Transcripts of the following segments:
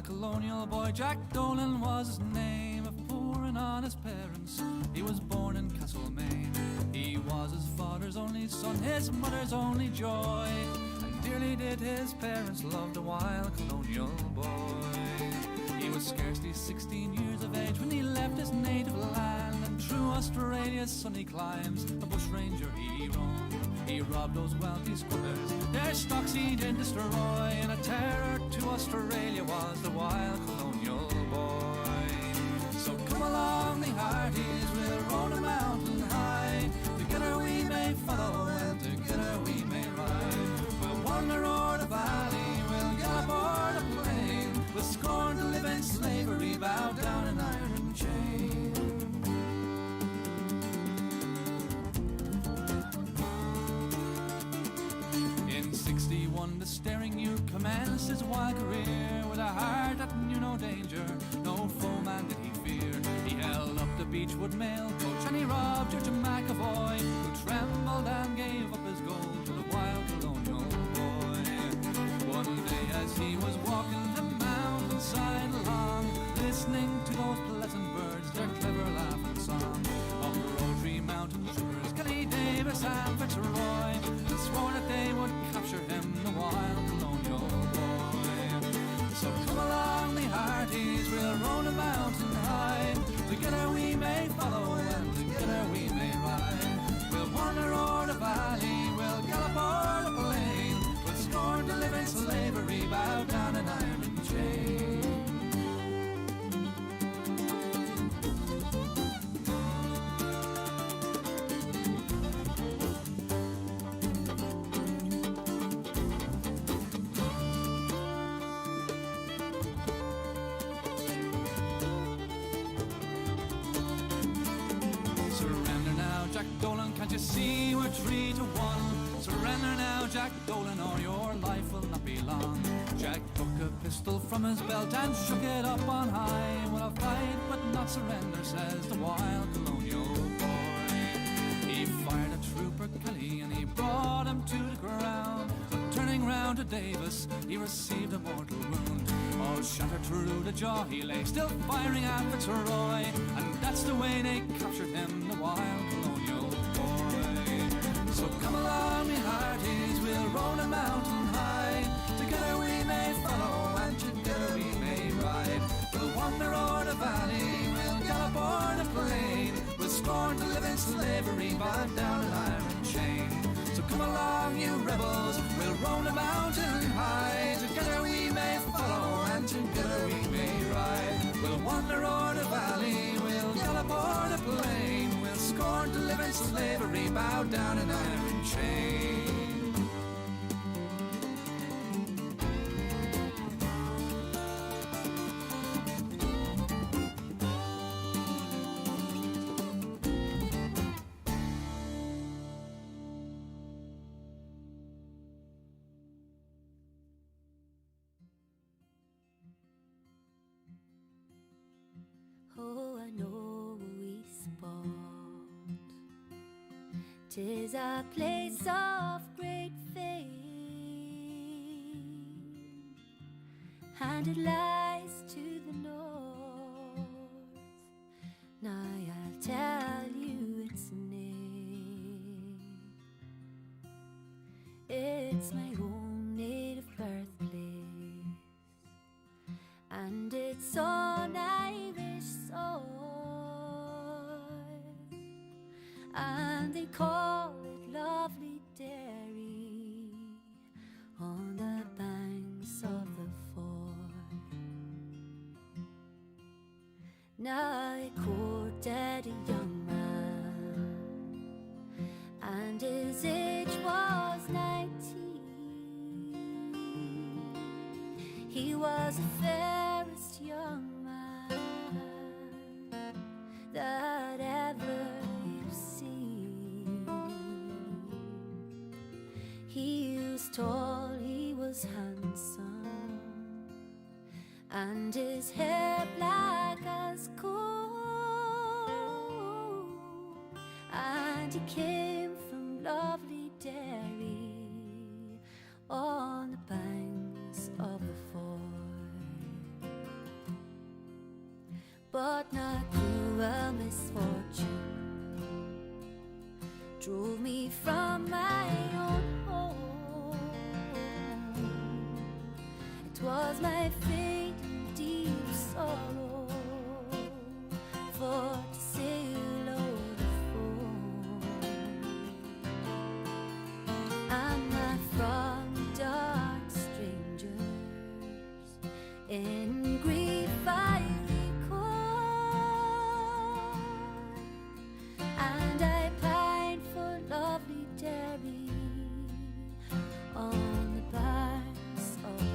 wild colonial boy. Jack Dolan was his name, of poor and honest parents. He was born in Castlemaine. He was his father's only son, his mother's only joy, and dearly did his parents love the wild colonial boy. He was scarcely 16 years of age when he left his native land, and through Australia's sunny climes a bushranger he roamed. He robbed those wealthy squatters, their stocks he did destroy, and a terror to Australia was the wild colonial boy. So come along, the hearties, we'll roll the mountain high. Together we may follow and together we may ride. We'll wander o'er the valley, we'll gallop o'er the plain. We'll scorn to live in slavery, bow down in iron chain. In 61 the staring youth commenced his wild career, with a heart that knew no danger, no foeman did he fear. He held up the Beechwood mail coach and he robbed George McAvoy, who trembled and gave up his gold to the wild colonial boy. One day as he was walking the mountainside along, listening to those pleasant birds, their clever laughing song, up Rotary Mountain troopers Kelly Davis and Fitzroy, and swore that they would capture him, the wild colonial boy. So come along, the hearties, we'll roll the mountain high. Together we may follow and together we may ride. We'll wander o'er the valley, we'll gallop o'er the plain. We'll scorn to live in slavery, bow down in iron chain. Jack Dolan, can't you see we're 3-1? Surrender now, Jack Dolan, or your life will not be long. Jack took a pistol from his belt and shook it up on high. Well, I'll fight but not surrender, says the wild colonial boy. He fired at Trooper Kelly and he brought him to the ground, but turning round to Davis, he received a mortal wound. All shattered through the jaw he lay, still firing at Fitzroy, and that's the way they captured him, the wild colonial boy. So come along, me hearties, we'll roll the mountain high. Together we may follow and together we may ride. We'll wander o'er the valley, we'll gallop o'er the plain. We'll scorn to live in slavery, bow down an iron chain. So come along, you rebels, we'll roll the mountain high. Together we may follow and together we may ride. We'll wander o'er the valley, we'll gallop o'er the plain. We'll scorn to live in slavery, bow down an iron chain. Oh, I know we spot 'tis a place of great fame, and it lies to the north. Now I'll tell you its name. It's my own native birthplace, and it's on Irish soil, and they call it lovely Derry on the banks of the Fáilte. Now I courted a young man, and his age was 19. He was the fairest young man that ever you've seen. He was tall, he was handsome, and his hair black as coal, and he came from lovely Derry on the banks of the Fáilte. but not cruel misfortune drove me from my own home. It was my fate and deep sorrow for to sail o'er the foam, and not from dark strangers in grief I recoil, and I pine for lovely Derry on the banks of the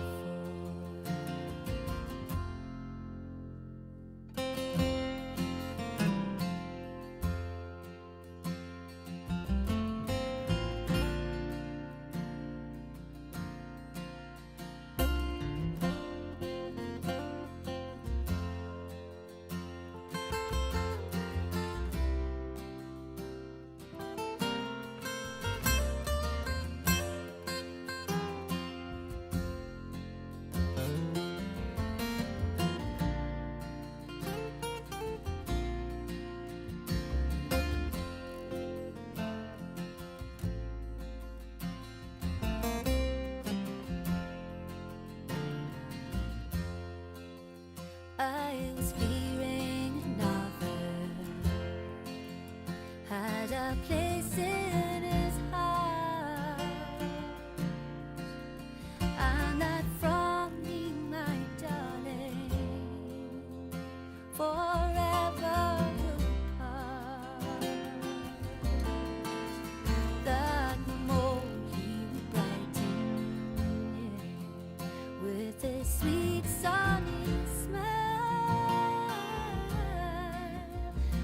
I was fearing another had a place in his heart, and that from me, my darling, forever will part. That moment he would brighten, yeah, with a sweet sunny smile.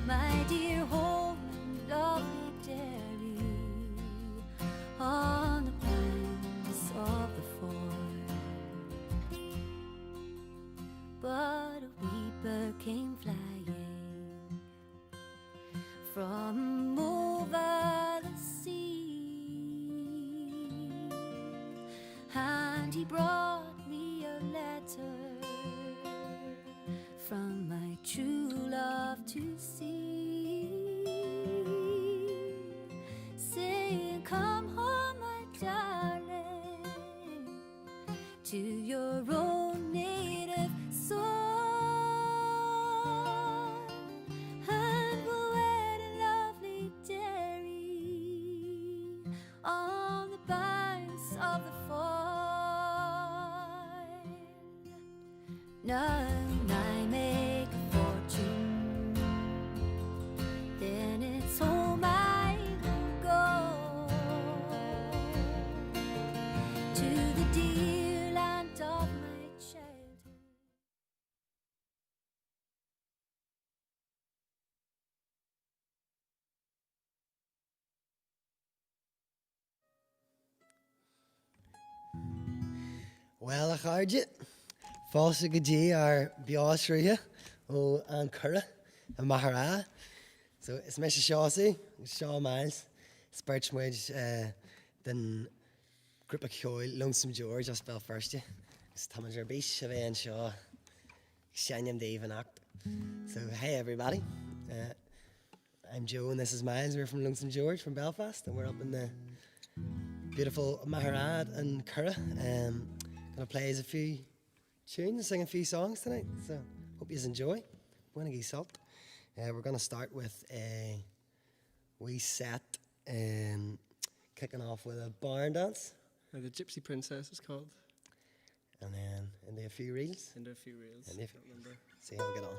My dear home and lovely Derry on the banks of the Ford. But a weeper came flying from over the sea, and he brought me a letter from my true love to see, saying, come home, my darling, to your own native soil, and we'll wed in lovely Derry on the banks of the Foyle. Now I make a fortune, then it's home I will go, to the dear land of my childhood. Well, a chairde, fása go dtí ar beáistrithe ó An Coire a Mahará. So is me seásaí, Seá Miles, speirt muid den grúpa ceoil Lonesome George as spell Fáilte. Is táid ar bís a bheith an seo Shaniam Dave and Act. So hey everybody, I'm Joe and this is Miles. We're from Lonesome George from Belfast, and we're up in the beautiful Maharad and Curra. Gonna play us a few tunes, sing a few songs tonight. So hope you enjoy. Buena sult. We're gonna start with a wee set, kicking off with a barn dance, The Gypsy Princess is called. and then into a few reels. Into a few reels. Into a I few- can't remember. See how we get on.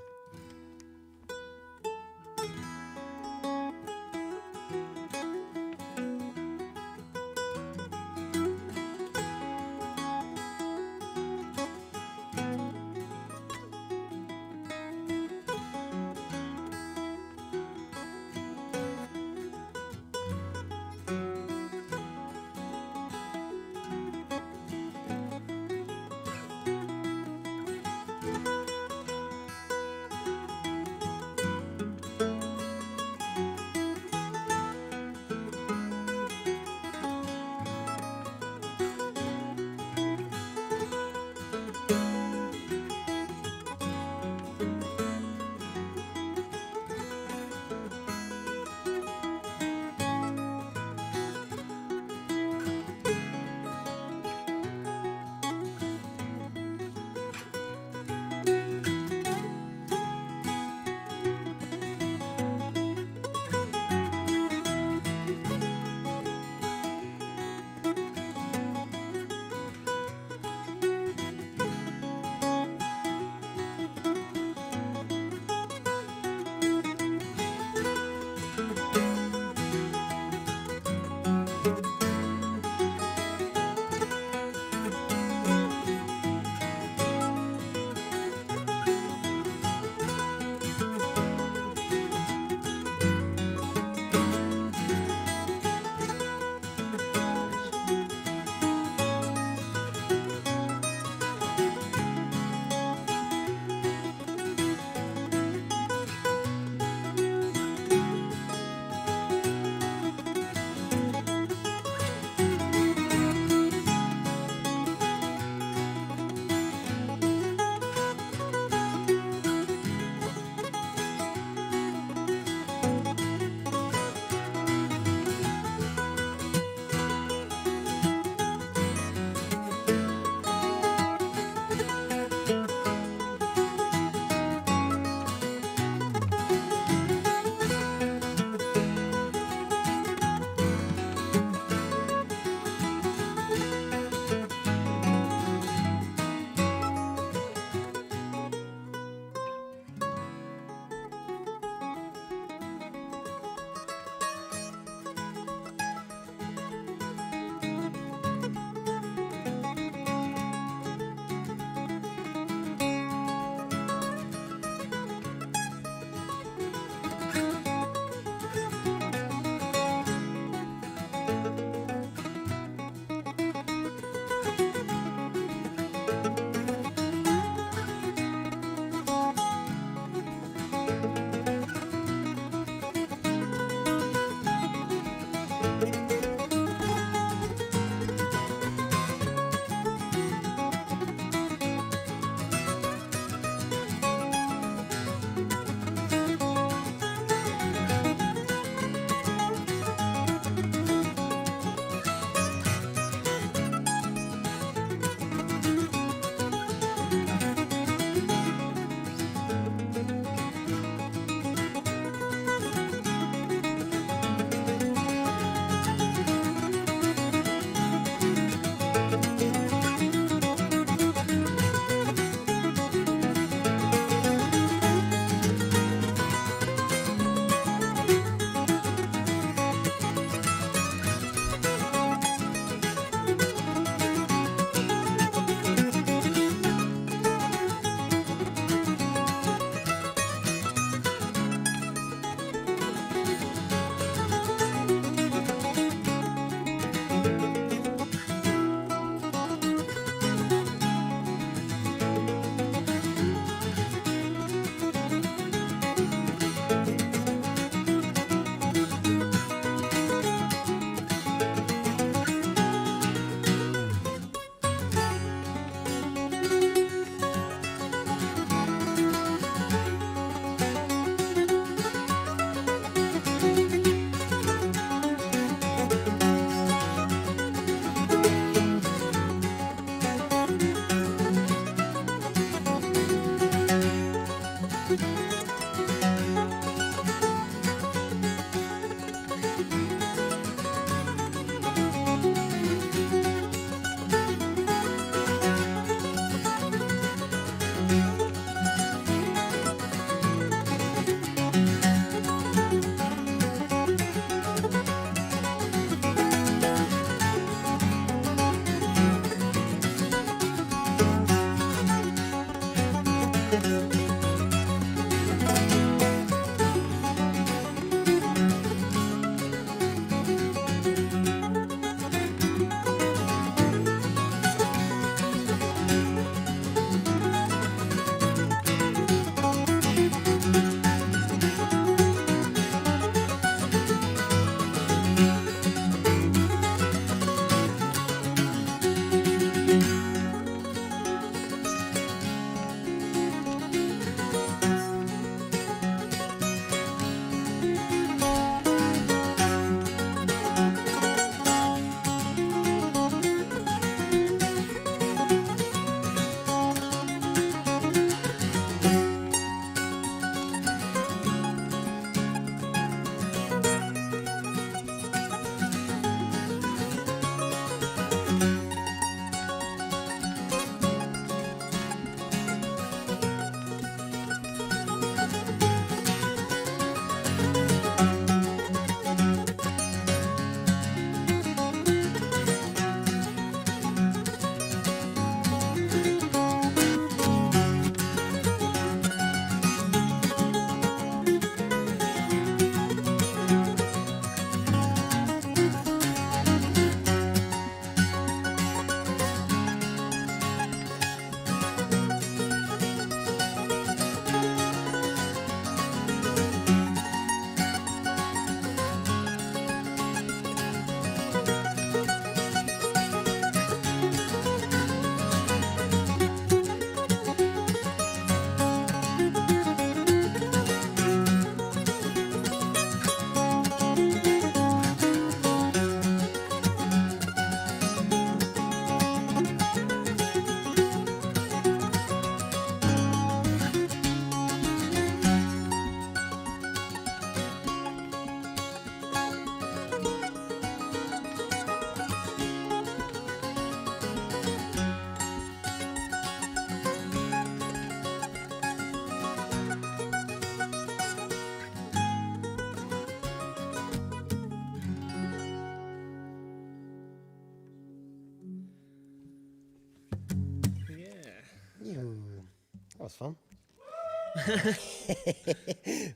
was fun.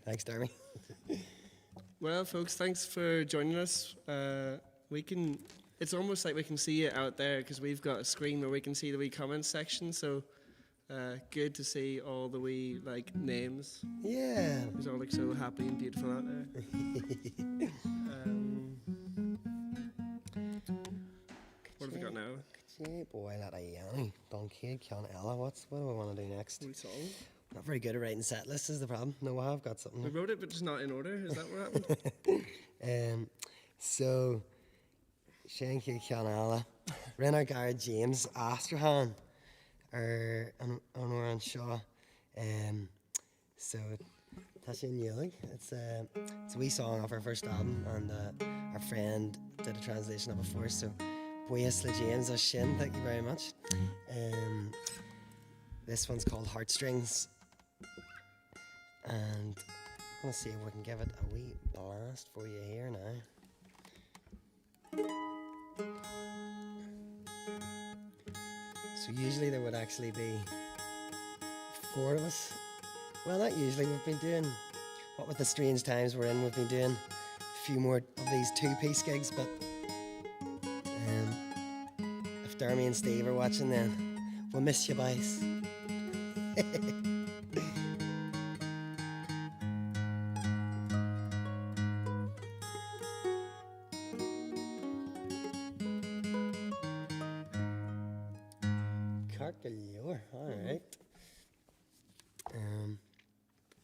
Thanks, Dermy. Well, folks, thanks for joining us. It's almost like we can see it out there because we've got a screen where we can see the wee comments section. So good to see all the wee names. Yeah. It's all so happy and beautiful out there. What have we got now? Boy, that a Yanni. Don chéad, ceann Ella. What do we want to do next? Wee song. Not very good at writing set lists is the problem. No, I've got We something. wrote it, but just not in order. Is that what happened? So, Shane chéad, ceann Ella. Renner Garrett James Astrahan. An Shaw. So, that's in Yulig. It's a wee song off our first album, and our friend did a translation of it for us. So, Buenas James Shin, thank you very much. This one's called Heartstrings, and I'm gonna see if we can give it a wee blast for you here now. So usually there would actually be 4 of us. Well, not usually. We've been doing, what with the strange times we're in, we've been doing a few more of these 2-piece gigs, but if Dermy and Steve are watching, then we'll miss you, boys. Carcalure, all right.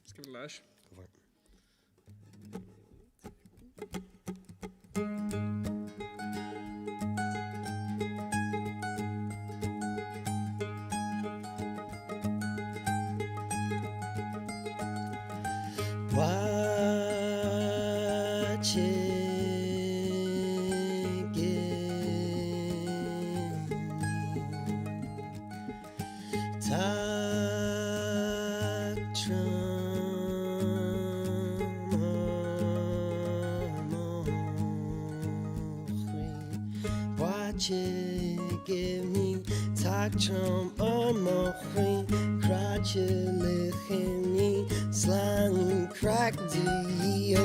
Let's give it a lash. Go for it. Give me tactrum on mochri, cratje lichini, slang crack dio.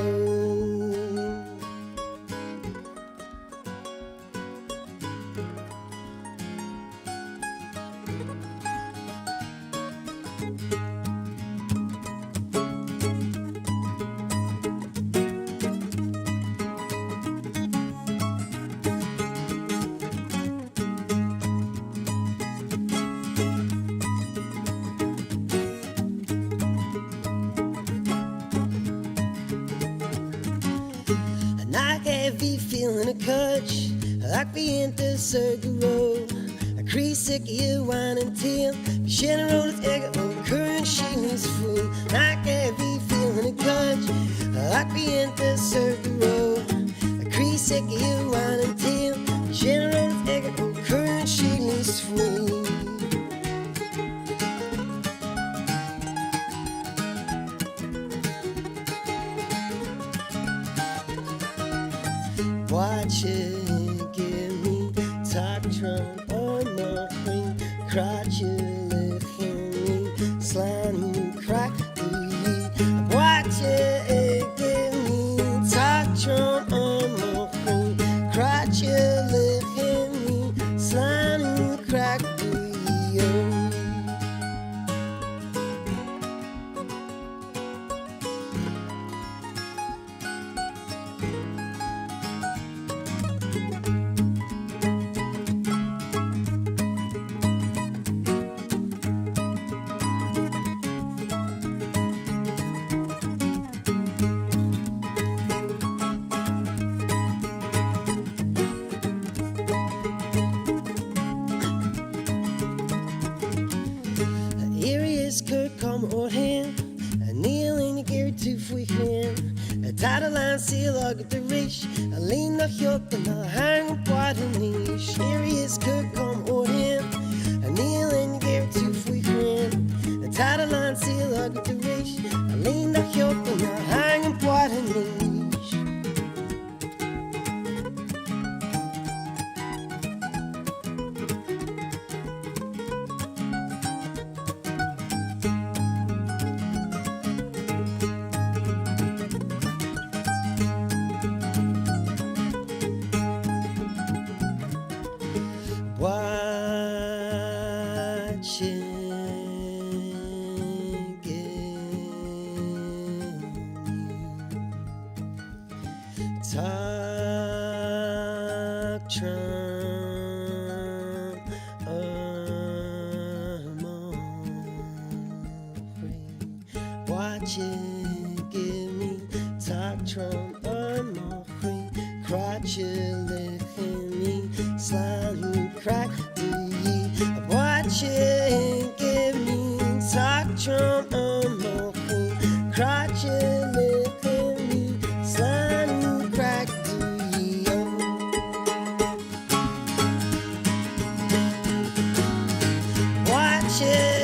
Feeling a coach, like we enter Circle Road. A crease sick you wine and tail. Shannon roll its egg on current she needs food. Like every feeling a coach, like we enter Circle Road. A crease sick you wine and tail. Shannon roll its egg on current she needs food. Watch it, give me talk drum on my ring, crotch it, me, slime, crack, watch it, give me talk drum on my ring, crotch it, me, slime, crack, At the reach, I lean the yoke and I hang upon the niche. Serious could come or him, I kneel and give to free friend. A title line seal at the reach, I lean the yoke and I hang upon the niche. Fáilte, give me tactrum mo chuig, cráte lichin slán crack ye. Fáilte, give me tactrum mo chuig, cráte lichin slán crack ye. Fáilte.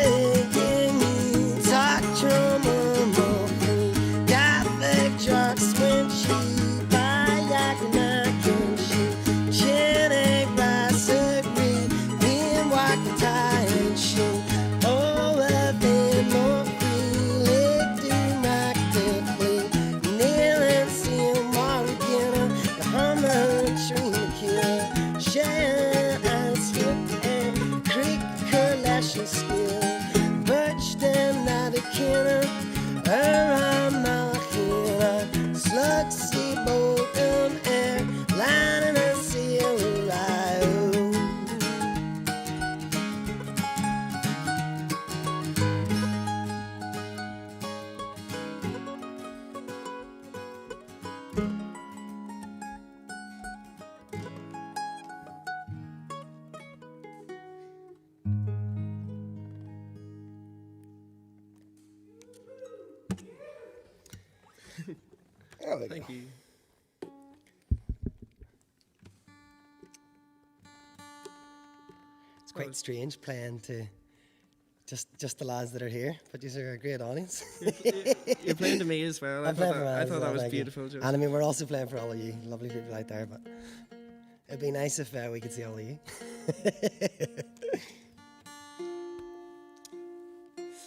Thank you. It's quite strange playing to just the lads that are here, but these are a great audience. You're playing to me as well. I thought that was beautiful. And I mean, we're also playing for all of you, lovely people out there, but it'd be nice if we could see all of you.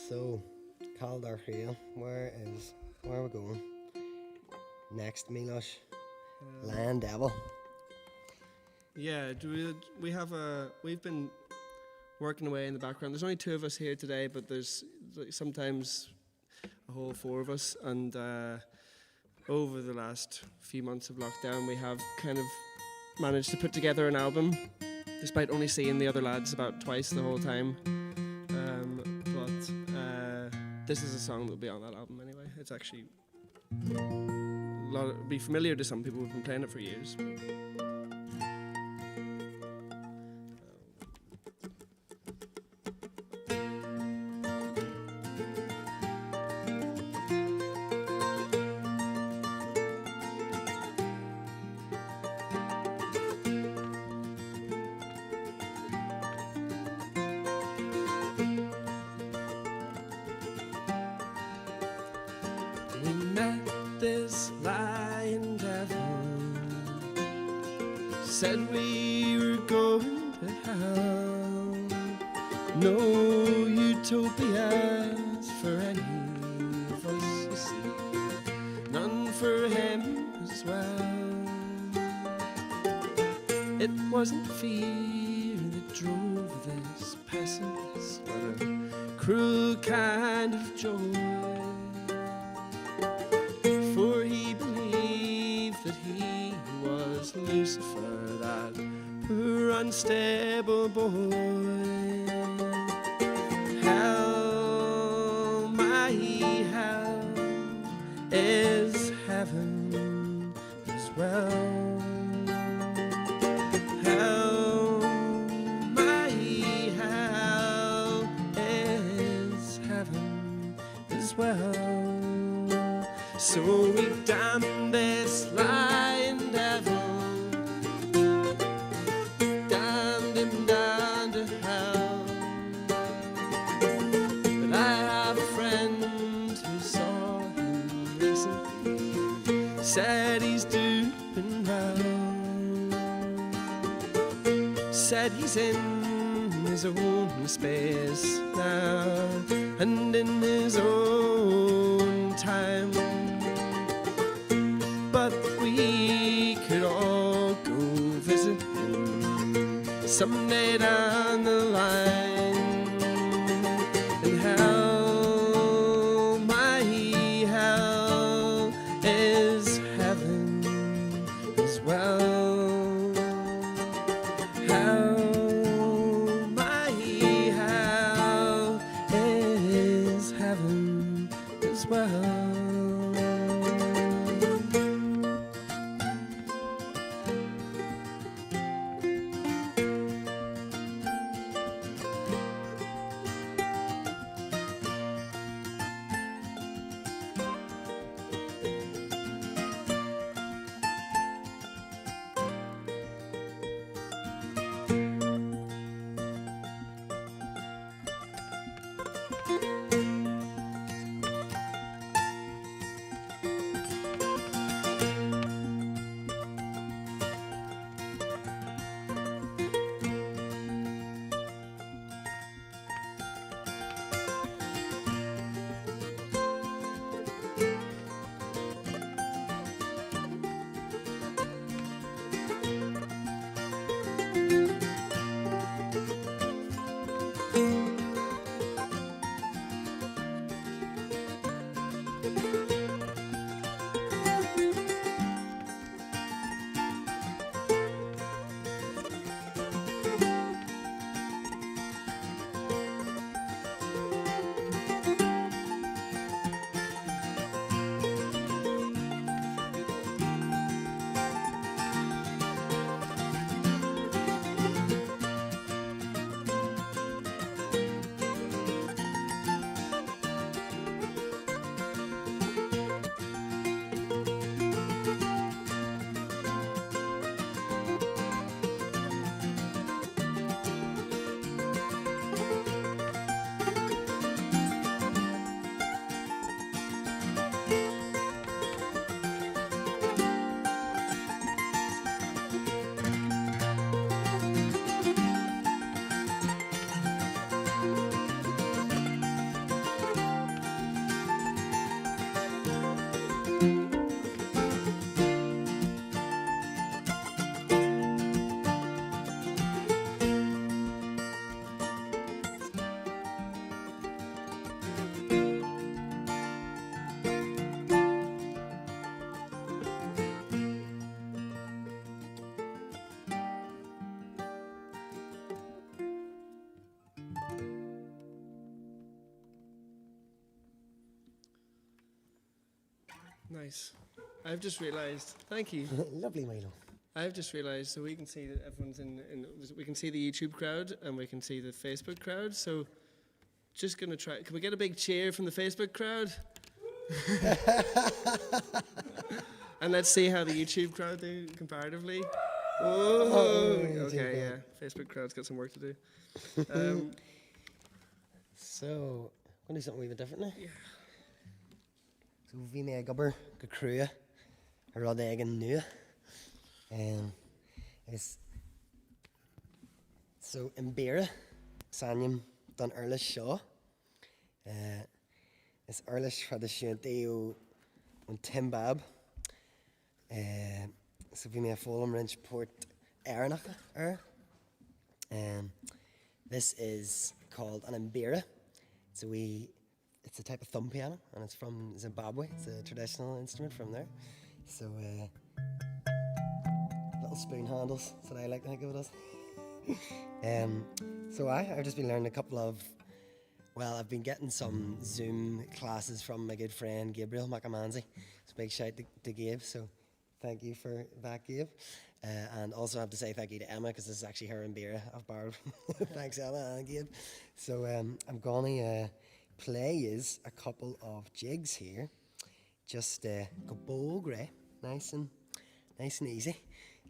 So, An Coire, where are we going? Next, Milosh, Land Devil. Yeah, we've been working away in the background. There's only 2 of us here today, but there's sometimes a whole 4 of us. And over the last few months of lockdown, we have kind of managed to put together an album, despite only seeing the other lads about twice the whole time. But this is a song that will be on that album anyway. It's actually be familiar to some people who've been playing it for years. This lying devil said we were going to hell. No utopias for any of us, you see, none for him as well. It wasn't fear that drove this pessimist, but a cruel kind of joy. For he believed that he was Lucifer, that poor unstable boy. Hell, my hell, is heaven as well. Hell, my hell, is heaven as well. So we damned this lying devil, damned him down to hell. But I have a friend who saw him recently, said he's doing well, said he's in his own space now, and in his own time. But we could all go visit him someday down the line. And hell, my hell, is heaven as well. Hell, my hell, is heaven as well. Nice. I've just realised. Thank you. Lovely Milo. I've just realised, so we can see that everyone's we can see the YouTube crowd and we can see the Facebook crowd. So, just gonna try. Can we get a big cheer from the Facebook crowd? And let's see how the YouTube crowd do comparatively. Oh, okay, yeah. Facebook crowd's got some work to do. So, I'm going to do something a wee bit different now. Yeah. So, bhí mé gobar go crua a rud éigean nua. So, in Beira, Sanyam don Erlis Shaw. Is Erlis tradiisiúnta ó Timbab. So, bhí mé fólam rinch Port Aranacha. This is called an Mbira. It's a type of thumb piano, and it's from Zimbabwe. It's a traditional instrument from there. So, little spoon handles, that's what I like to think of it as. So I've just been learning a couple of, well, I've been getting some Zoom classes from my good friend Gabriel Makamanzi. It's a big shout to Gabe, so thank you for that, Gabe. And also I have to say thank you to Emma, because this is actually her and Beera I've borrowed. Thanks, Emma and Gabe. So I'm going to play is a couple of jigs here. Just go bow grey, nice and easy.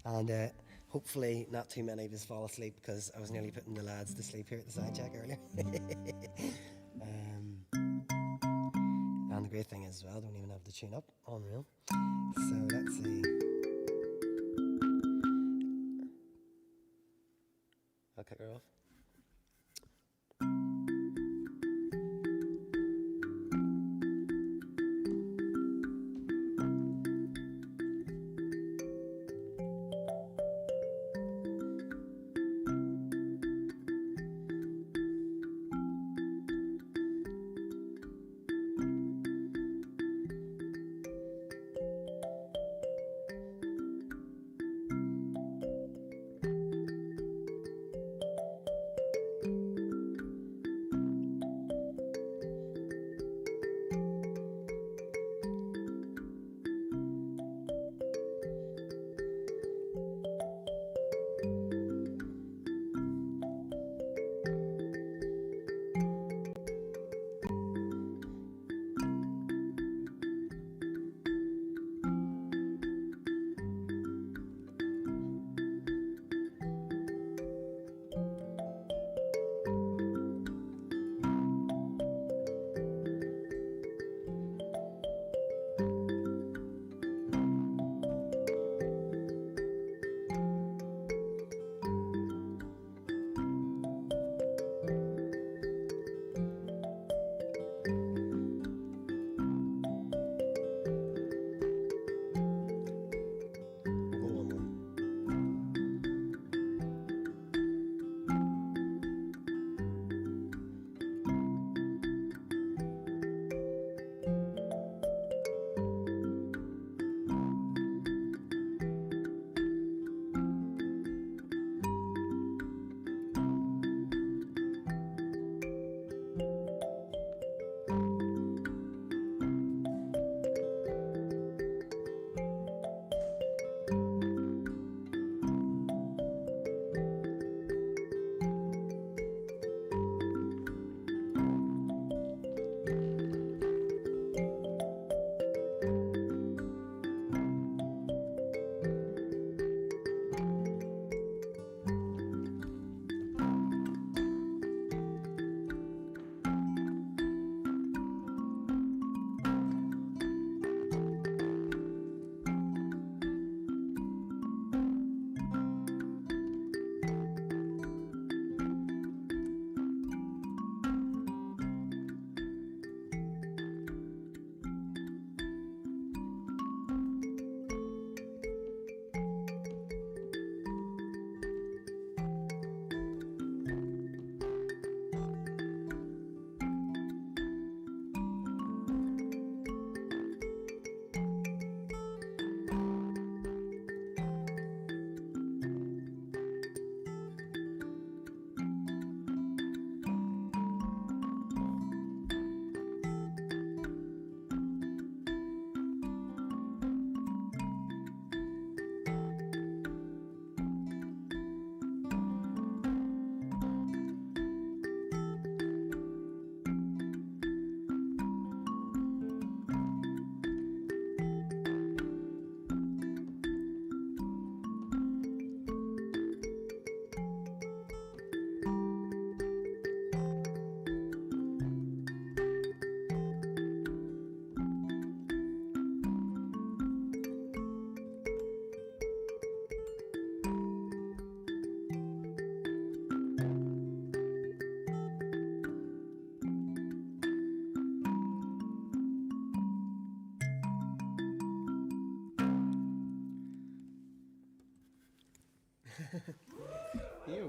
And hopefully not too many of us fall asleep, because I was nearly putting the lads to sleep here at the side check earlier. And the great thing is as well, I don't even have to tune up, unreal. So let's see. I'll kick her off.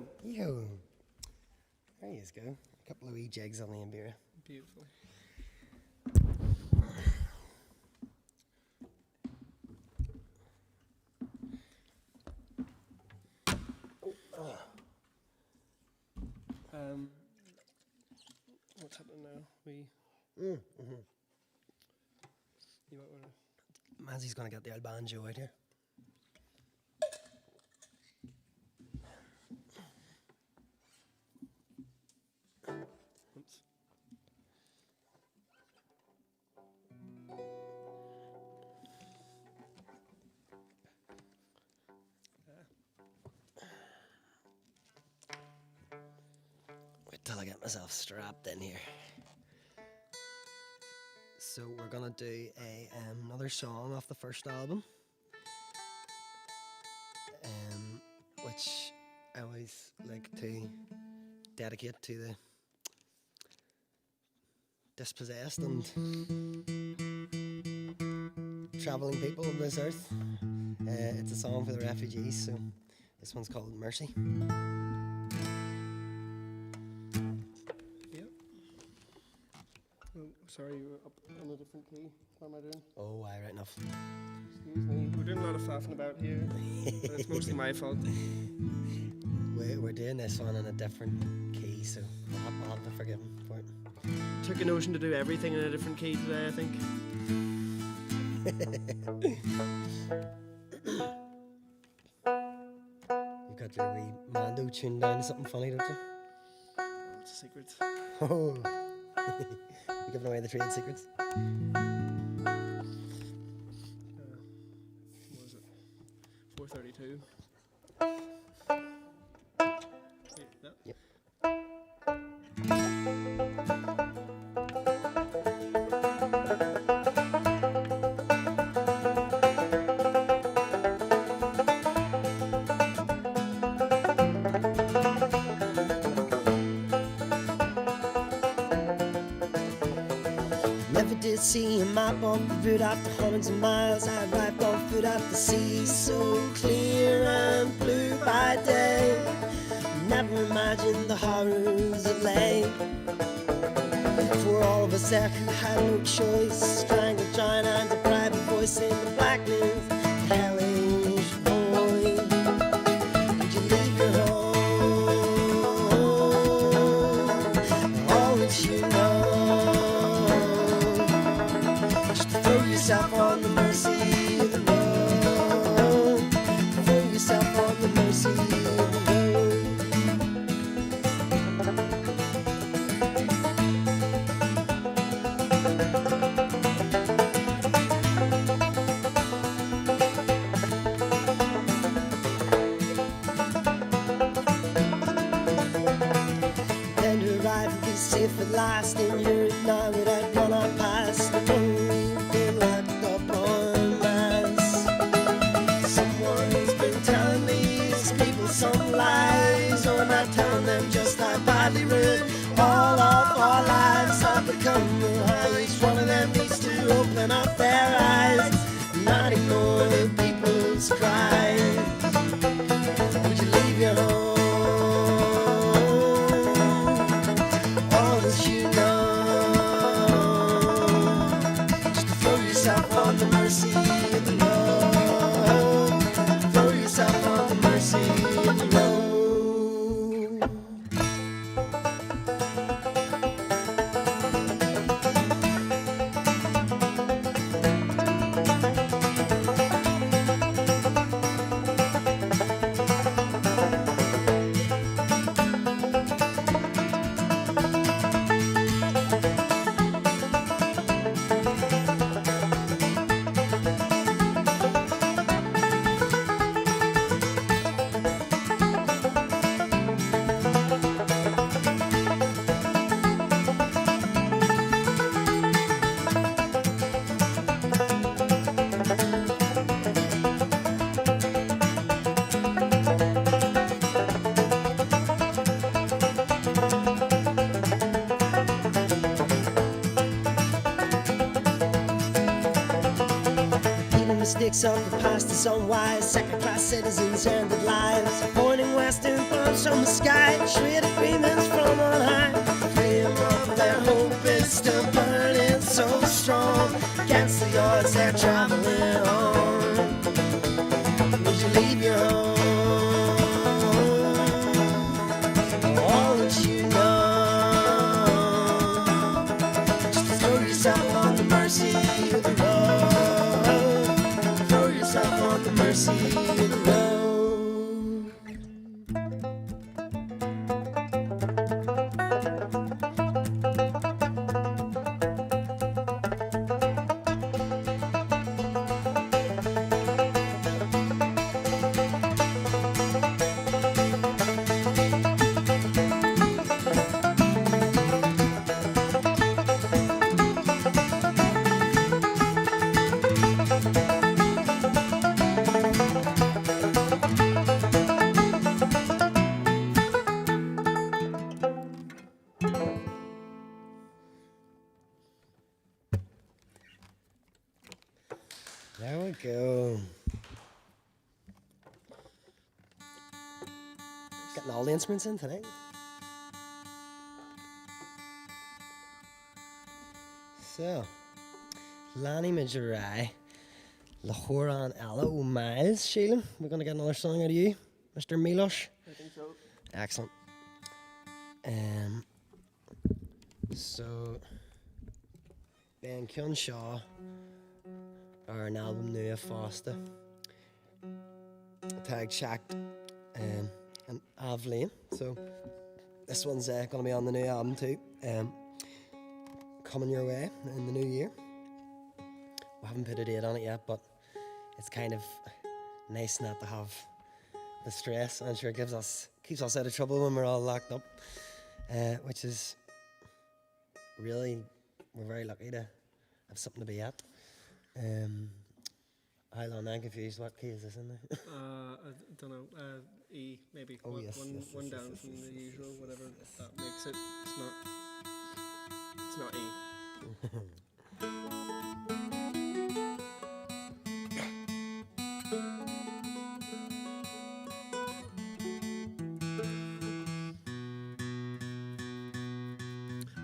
go. Yo. There you go. A couple of wee jigs on the Imbira. Beautiful. What's happening now? You might want to. Mazzy's gonna get the old banjo out here. Oops. Wait till I get myself strapped in here. So we're gonna do another song off the first album, which I always like to dedicate to the dispossessed and travelling people of this earth. It's a song for the refugees, so this one's called Mercy. Sorry, you were up on a different key. What am I doing? Oh, aye, right enough. Excuse me. We're doing a lot of faffing about here, but it's mostly my fault. We're doing this one in a different key, so I'll have to forgive him for it. Took a notion to do everything in a different key today, I think. You got your wee Mando tuned down to something funny, don't you? Oh, it's a secret. Oh, you're giving away the trade secrets. What was it? 432. Yeah. Yep. Never did see him map on the route after hundreds of miles. I arrived on foot at the sea, so clear and blue by day. Never imagined the horrors that lay for all of us there who had no choice. Strangled, drowned and deprived the voice in the blackness. The hellish void. Did you leave your home? All that you know. Throw yourself on the mercy of the road. Throw yourself on the mercy of the road. Then to arrive and be safe at last in Europe now without gone on past the road. Locked up on mass. Someone's been telling these people some lies, or not telling them just how badly ruined all of our lives have become. How each one of them needs to open up their eyes, not ignore the people's cries. Would you leave your home? All that you know. Throw yourself on the mercy of the Lord. Throw yourself on the mercy of the Lord. mistakes of the past is unwise. Second-class citizens ended lives, pointing western bombs from the sky, shred agreements from on high. The flame of their hope is still burning so strong. Against the odds they're traveling on. Would you leave your home? All that you know, just to throw yourself on the mercy of the road. Throw yourself on the mercy of the road. There we go. Getting all the instruments in tonight. So, Lanny Majorai, La Horan Ella O'Miles, Sheila. We're going to get another song out of you, Mr. Milosh. I think so. Excellent. So, Ben Kyun Shaw, are an album new of Fáilte, tag checked, and Avlane. So this one's going to be on the new album too, coming your way in the new year. We haven't put a date on it yet, but it's kind of nice not to have the stress. I'm sure it keeps us out of trouble when we're all locked up, which is really, we're very lucky to have something to be at. Hold on, I'm confused. What key is this in there? I don't know. E, maybe. Oh, one, yes, one, yes, one yes, down yes, from yes, the yes, usual, yes, whatever yes. that makes it. It's not E.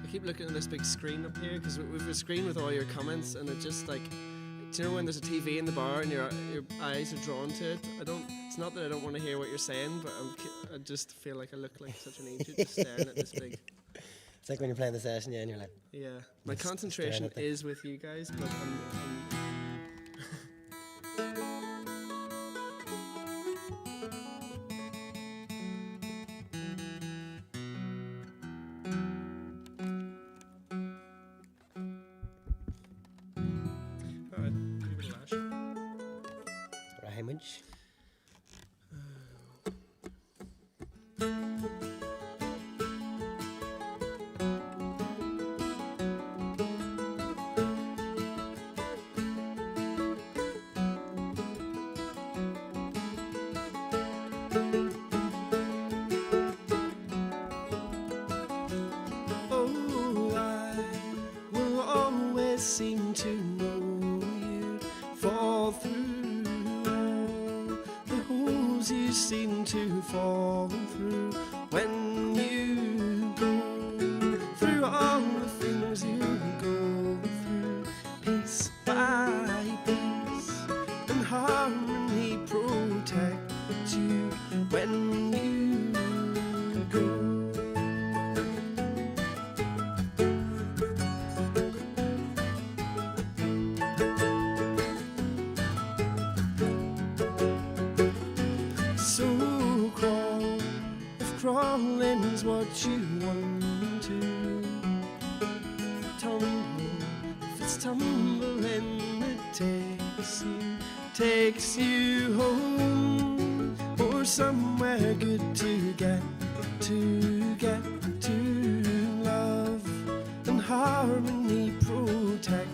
I keep looking at this big screen up here because we've a screen with all your comments, and it just like, do you know when there's a TV in the bar and your eyes are drawn to it? It's not that I don't want to hear what you're saying, but I just feel like I look like such an idiot just staring at this big. It's like when you're playing the session, yeah, and you're like, Yeah, my Just concentration staring at the- is with you guys, but I'm Alright, give it a lash. Rahimage. Oh, I will always seem to know you fall through all the holes you seem to fall through when you go through all the things you go through, piece by piece, and harmony protect you when you go. So crawl, if crawling's what you want to. Tumble, if it's tumbling that takes you home, or somewhere good to get to love and harmony protect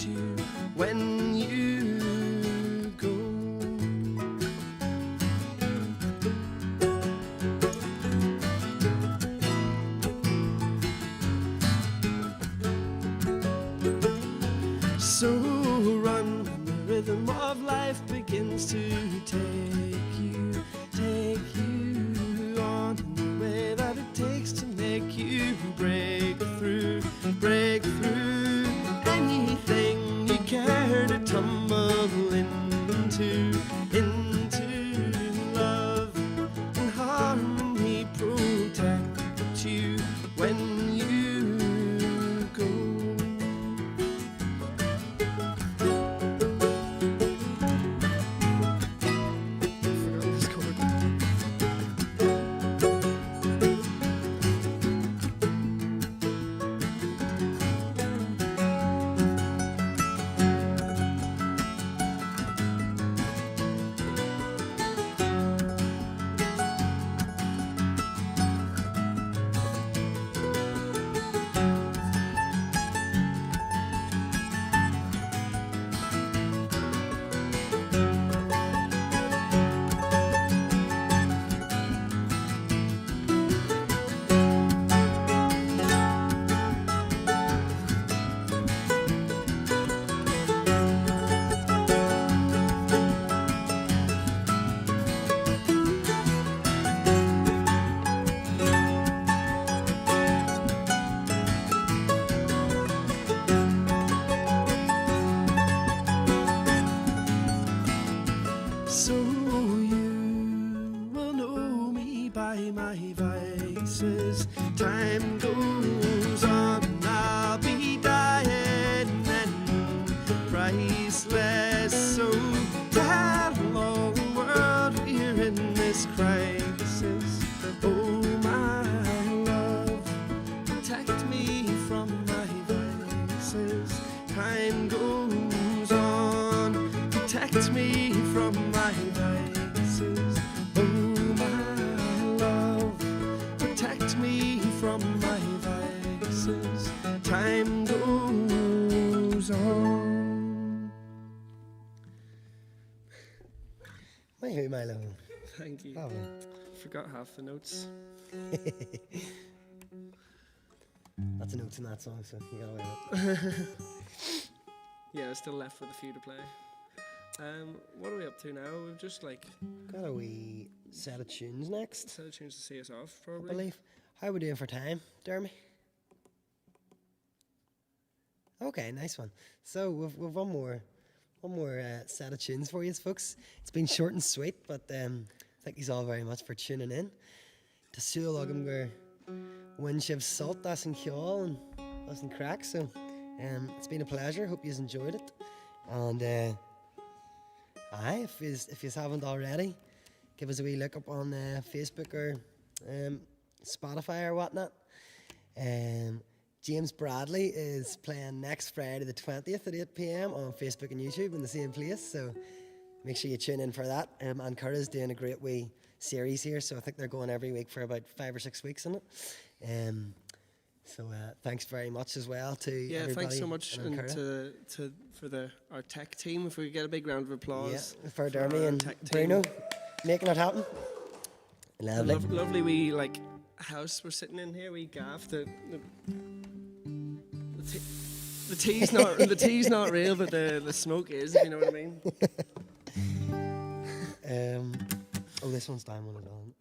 you when you go. So run in the rhythm of life. vices. Time goes on, and I'll be dying and priceless. So tell all the world we're in this crisis. Oh my love, protect me from my vices. Time goes on, protect me from my vices. Oh my love, protect me from my vices. Time goes on. My love. Thank you. Oh, Forgot half the notes. that's a note in that song, so you got away with it. Yeah, there's still left with a few to play. What are we up to now? We've just like Got a wee set of tunes next, set of tunes to see us off, I probably. believe. How are we doing for time, Jeremy? Okay, nice one. So we've one more set of tunes for you, folks. It's been short and sweet, but thank you all very much for tuning in. To Sule agam gur win sib sult that's An Coire and that's An Crack. So it's been a pleasure. Hope you've enjoyed it. And if you haven't already, give us a wee look up on Facebook or Spotify or whatnot. James Bradley is playing next Friday the 20th at 8 p.m. on Facebook and YouTube in the same place, so make sure you tune in for that. An Coire is doing a great wee series here, so I think they're going every week for about 5 or 6 weeks on it. So thanks very much as well to everybody. Thanks so much in An and Coire. for our tech team. If we could get a big round of applause. Yeah, for our Dermy and tech team. Bruno making it happen. Lovely. Lovely wee like house we're sitting in here. We gaff the tea's not real, but the smoke is. If you know what I mean. This one's down one it on.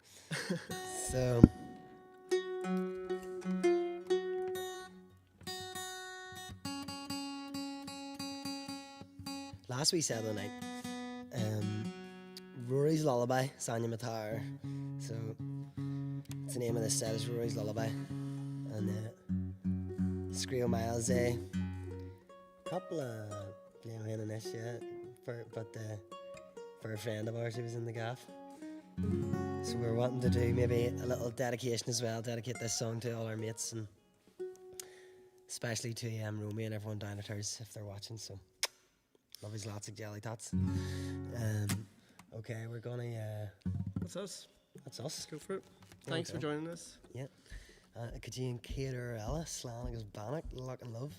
So last we said the night, Rory's Lullaby, Sanya Matar. So it's the name of this set is Rory's Lullaby, and Screo Miles a couple of playing in this, yeah, for a friend of ours who was in the gaff. So we're wanting to do maybe a little dedication as well, dedicate this song to all our mates and especially to Romy and everyone down at hers if they're watching. So love his lots of jelly tots. Okay, we're gonna. That's us. That's Let's us. go for it. Thanks for joining us. Yeah. Could you cater Ella Slan agus Bannock, Luck and Love?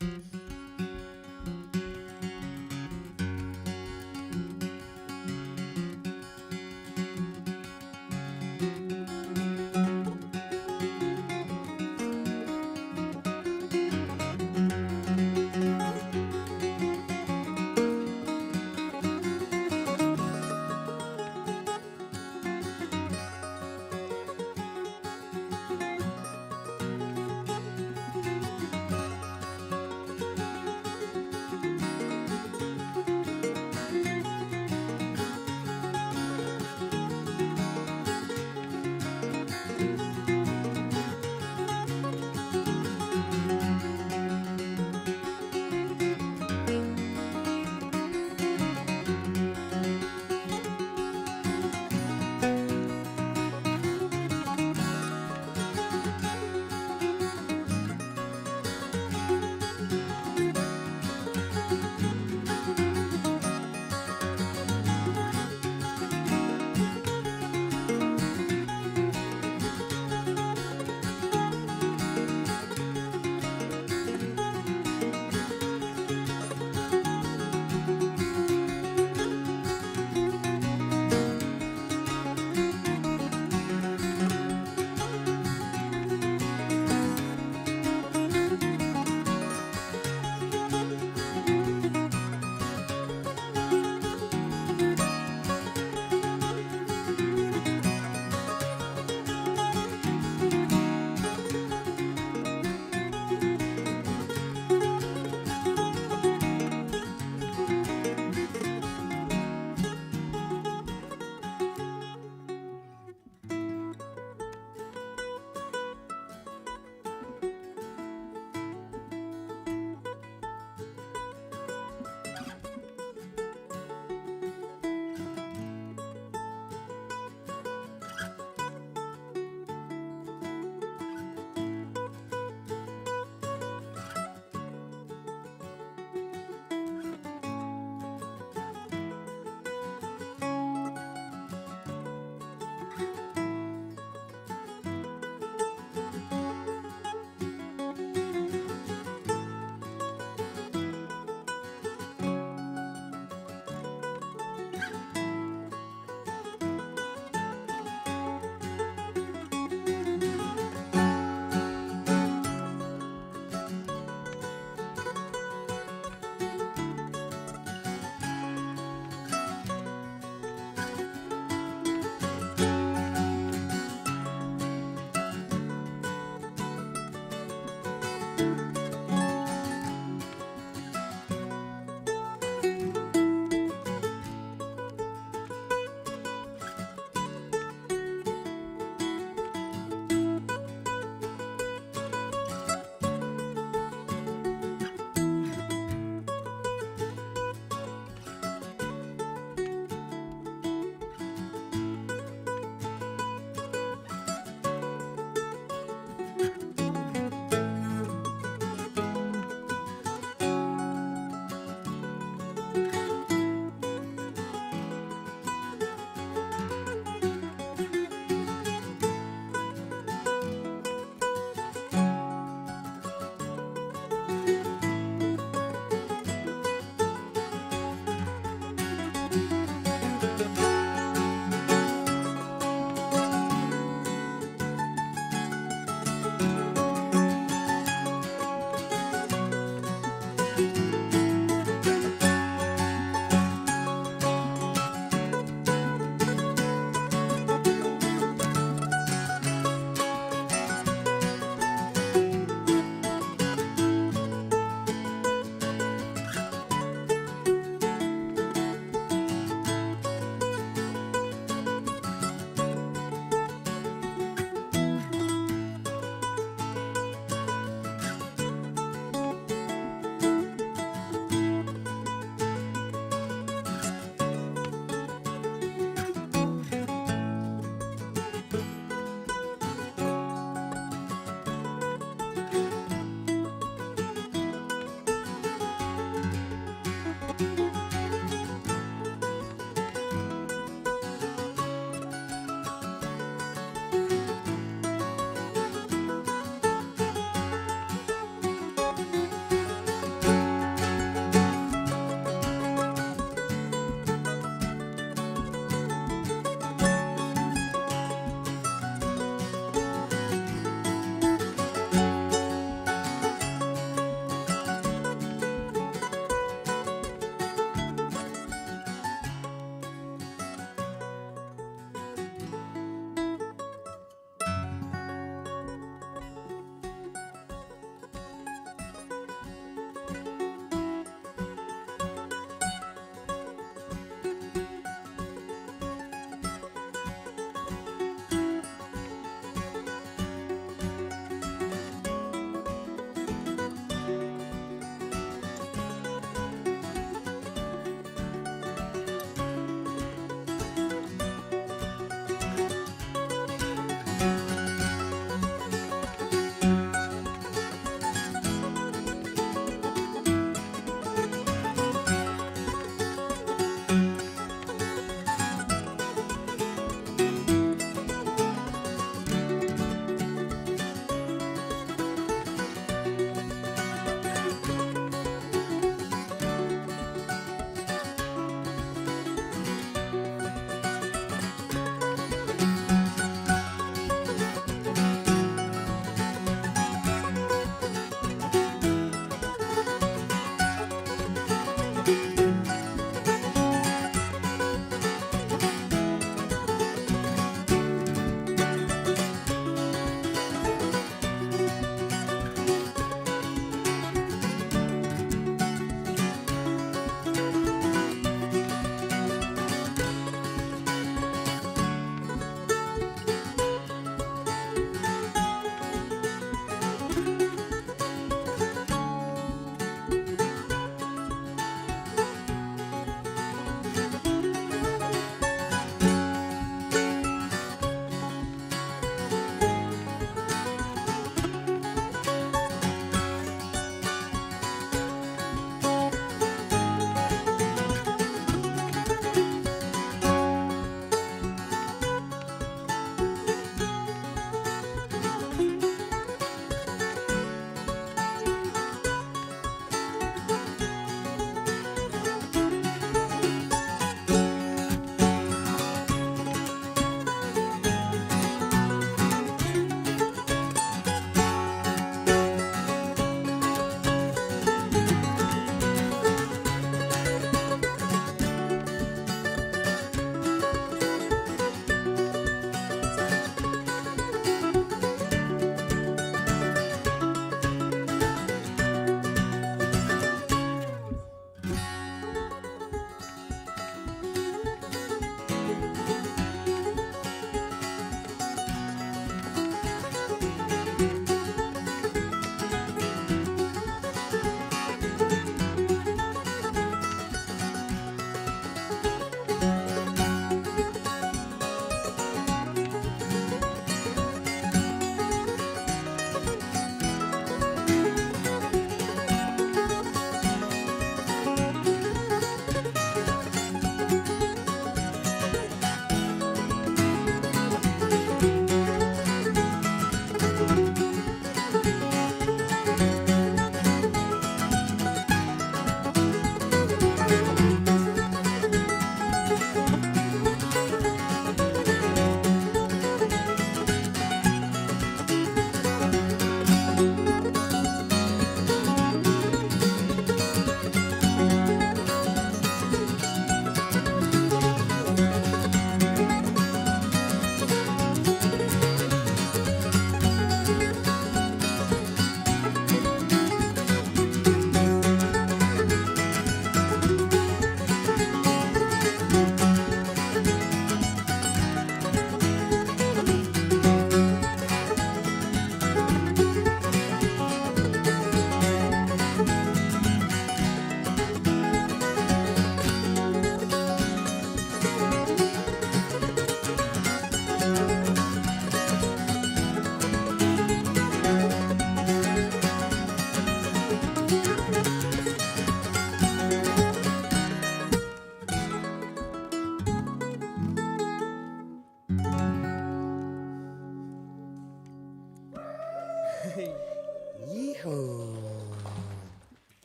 Yeehaw.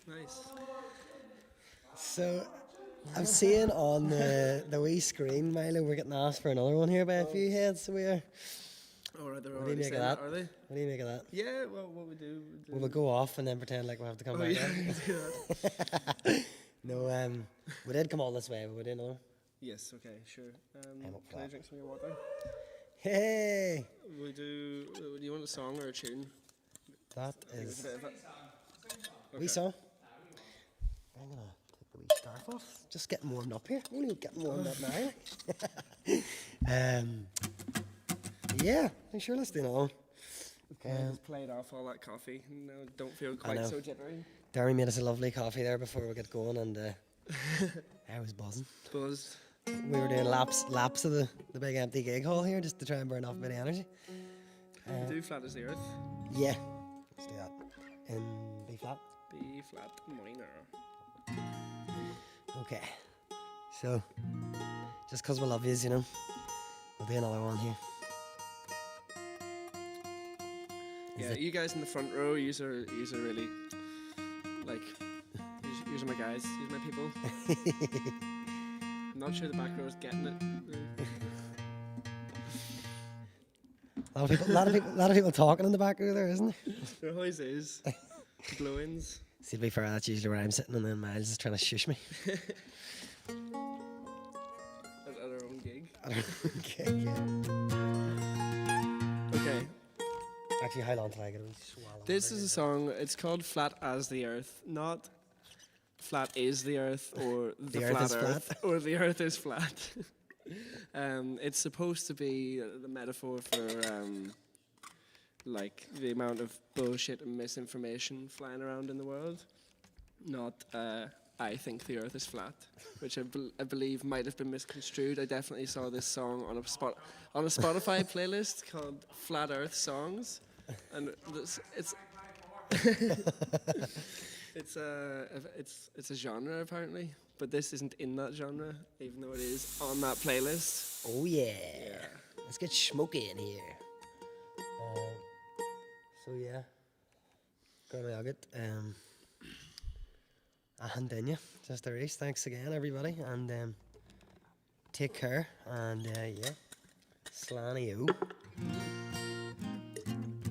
Nice. So, I'm seeing on the wee screen, Milo, we're getting asked for another one here by a few heads, so we are. Alright, they're What do you already make of saying that? are they? What do you make of that? Yeah, well, what we do. Will we go off and then pretend like we have to come Oh, back yeah, on? we can do that. No, we did come all this way, but we did another. Yes, okay, sure. I'm up for Can I that. drink some of your water? Hey! Do you want a song or a tune? That There's is a bit of it. wee song. I'm gonna take the wee scarf off. Just getting warmed up here. Only getting warmed up now. Yeah, sure, let's do another one. I just played off all that coffee. Now don't feel quite know. so jittery. Darry made us a lovely coffee there before we get going, and I was buzzing. Buzzed. We were doing laps of the big empty gig hall here just to try and burn off a bit of energy. Do flat as the earth. Yeah, let's do that. In B flat. B flat minor. Okay. So, just 'cause we love yous, you know, we'll do another one here. Yeah, you guys in the front row, yous are really, like, yous are my guys, yous are my people. I'm not sure the back row is getting it. A lot of people talking in the back row there, isn't there? There always is. Blow-ins. See, to be fair, that's usually where I'm sitting, and then Miles is trying to shush me. At our own gig. Okay, yeah. Okay. Actually, how long till I get a wee swallow? This is a song, it's called Flat as the Earth, not Flat is the Earth or the Earth Flat is Earth flat. or the Earth is flat. It's supposed to be the metaphor for like the amount of bullshit and misinformation flying around in the world, not I think the Earth is flat, which I believe might have been misconstrued. I definitely saw this song on a Spotify playlist called Flat Earth Songs, and it's it's a genre apparently, but this isn't in that genre, even though it is on that playlist. Oh yeah. Let's get smoky in here. So yeah, gonna have it. And then yeah, just a race. Thanks again, everybody, and take care. And yeah, slanny o.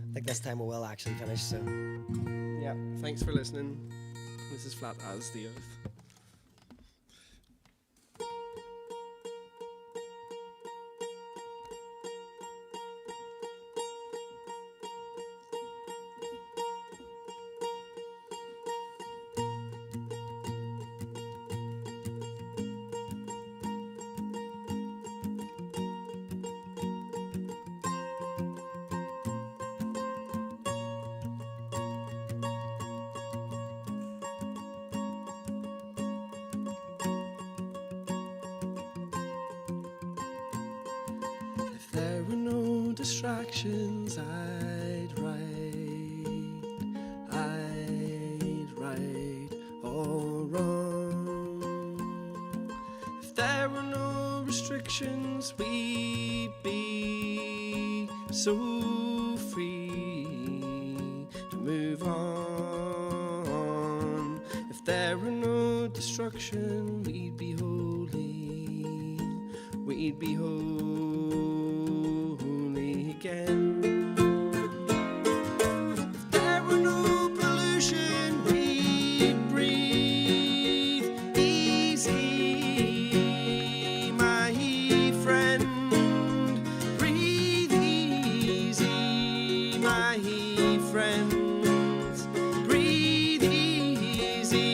I think this time we will actually finish. So Yeah, thanks for listening. This is Flat as the Earth. If there were no distractions, I'd right all wrong. If there were no restrictions, we'd be so free to move on. If there were no destruction, we'd be holy. We'd be holy again. If there were no pollution, we'd breathe easy, my friend. Breathe easy, my friends. Breathe easy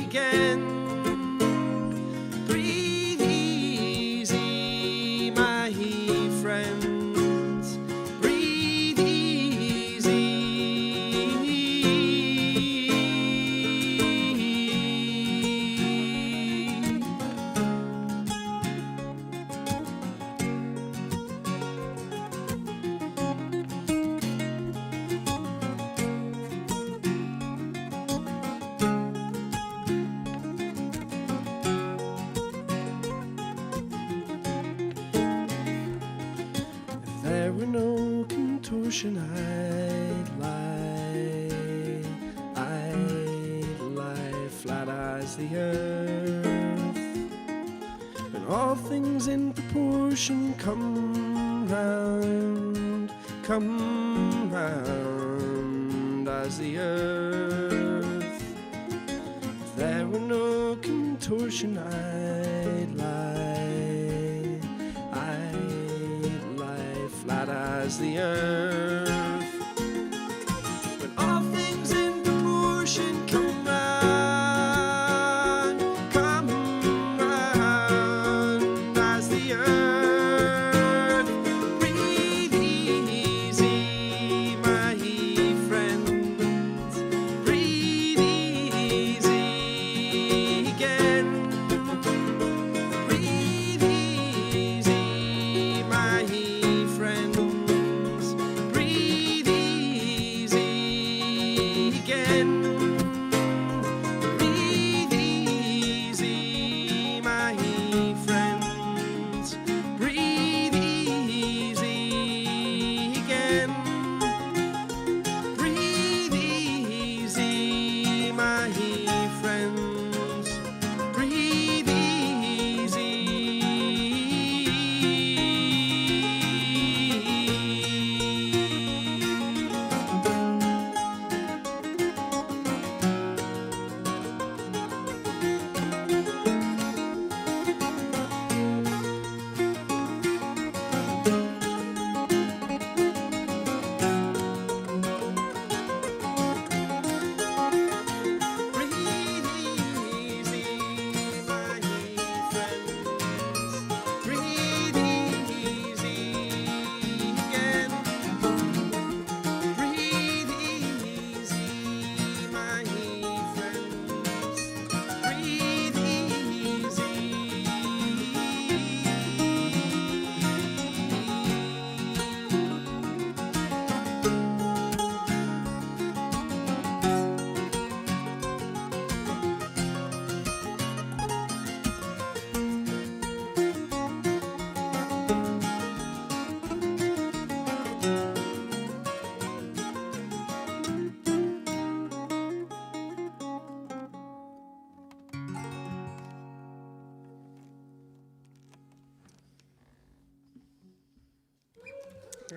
again. Breathe easy, my friends. Breathe easy. I'd lie flat as the earth, and all things in proportion come round as the earth. If there were no contortion, I'd lie flat as the earth. But all things in proportion come round as the earth. Breathe easy, my friends. Breathe easy again. Breathe easy, my friends. Breathe easy again. Breathe easy, my friends. Breathe easy again. Breathe easy, my friends. Breathe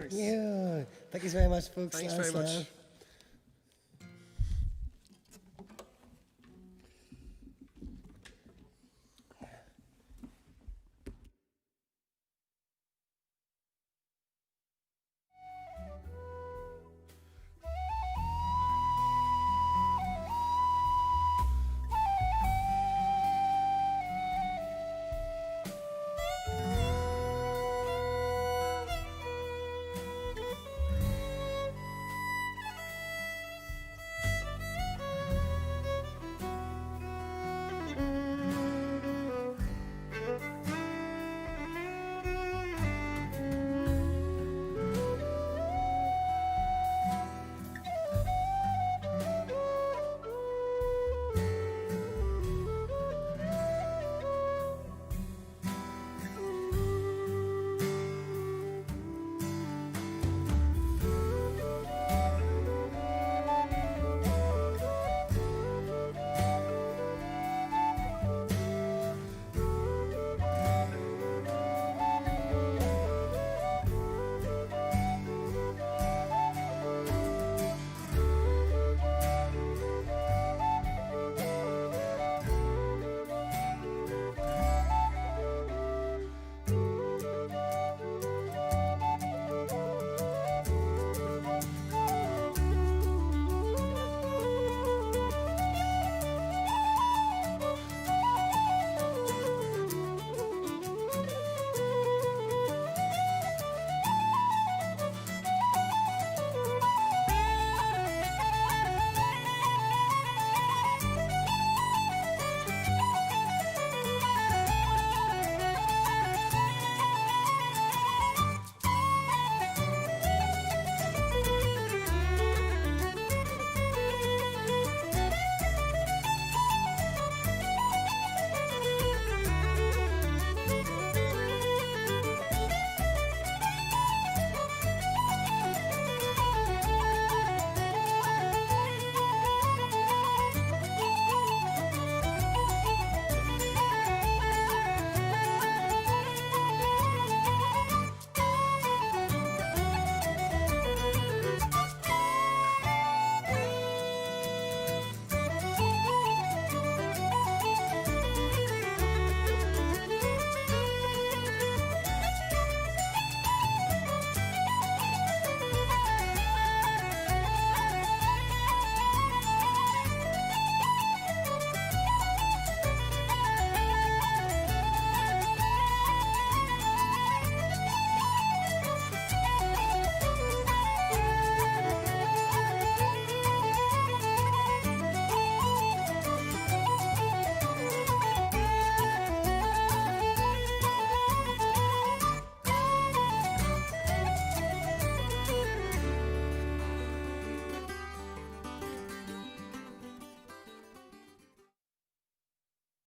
Yeah. Thank you very much, folks. Thanks very much.